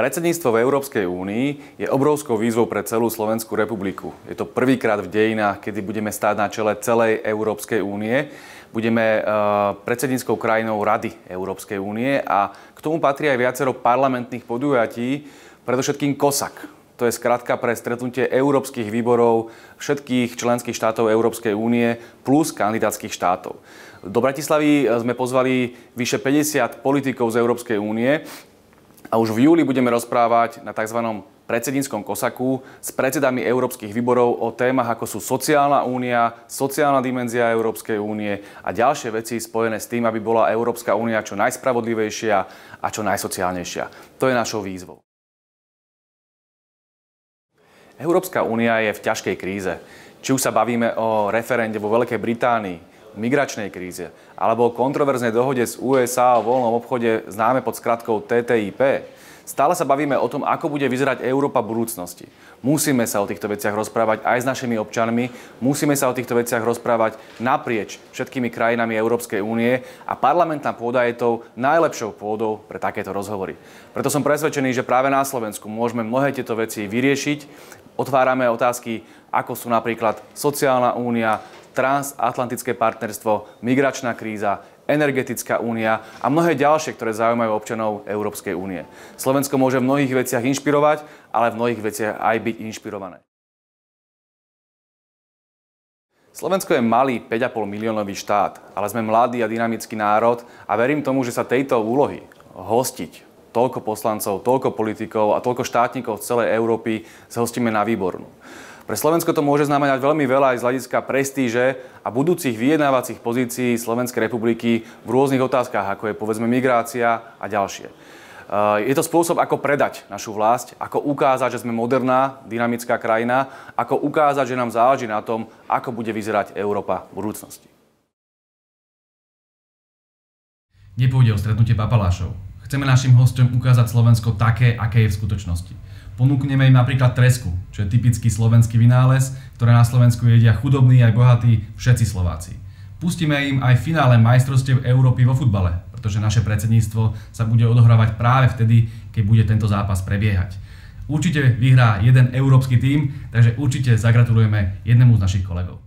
Predsedníctvo v Európskej únii je obrovskou výzvou pre celú Slovenskú republiku. Je to prvýkrát v dejinách, kedy budeme stáť na čele celej Európskej únie. Budeme predsedníckou krajinou Rady Európskej únie a k tomu patrí aj viacero parlamentných podujatí, predovšetkým COSAC. To je skratka pre stretnutie európskych výborov všetkých členských štátov Európskej únie plus kandidátskych štátov. Do Bratislavy sme pozvali vyše 50 politikov z Európskej únie a už v júli budeme rozprávať na tzv. Predsedníckom COSACu s predsedami európskych výborov o témach ako sú sociálna únia, sociálna dimenzia Európskej únie a ďalšie veci spojené s tým, aby bola Európska únia čo najspravodlivejšia a čo najsociálnejšia. To je našou výzvou. Európska únia je v ťažkej kríze. Či už sa bavíme o referende vo Veľkej Británii, migračnej kríze, alebo o kontroverznej dohode z USA o voľnom obchode známe pod skratkou TTIP, stále sa bavíme o tom, ako bude vyzerať Európa v budúcnosti. Musíme sa o týchto veciach rozprávať aj s našimi občanmi, musíme sa o týchto veciach rozprávať naprieč všetkými krajinami Európskej únie a parlamentná pôda je tou najlepšou pôdou pre takéto rozhovory. Preto som presvedčený, že práve na Slovensku môžeme mnohé tieto veci vyriešiť. Otvárame otázky, ako sú napríklad sociálna únia, transatlantické partnerstvo, migračná kríza, energetická únia a mnohé ďalšie, ktoré zaujímajú občanov Európskej únie. Slovensko môže v mnohých veciach inšpirovať, ale v mnohých veciach aj byť inšpirované. Slovensko je malý 5,5 miliónový štát, ale sme mladý a dynamický národ a verím tomu, že sa tejto úlohy hostiť toľko poslancov, toľko politikov a toľko štátnikov z celej Európy zhostíme na výbornú. Pre Slovensko to môže znamenať veľmi veľa aj z hľadiska prestíže a budúcich vyjednávacích pozícií Slovenskej republiky v rôznych otázkach, ako je povedzme migrácia a ďalšie. Je to spôsob, ako predať našu vlast, ako ukázať, že sme moderná, dynamická krajina, ako ukázať, že nám záleží na tom, ako bude vyzerať Európa v budúcnosti. Nepôjde o stretnutie papalášov. Chceme našim hosťom ukázať Slovensko také, aké je v skutočnosti. Ponúkneme im napríklad tresku, čo je typický slovenský vynález, ktoré na Slovensku jedia chudobní aj bohatí všetci Slováci. Pustíme im aj finále majstrovstiev Európy vo futbale, pretože naše predsedníctvo sa bude odohrávať práve vtedy, keď bude tento zápas prebiehať. Určite vyhrá jeden európsky tím, takže určite zagratulujeme jednému z našich kolegov.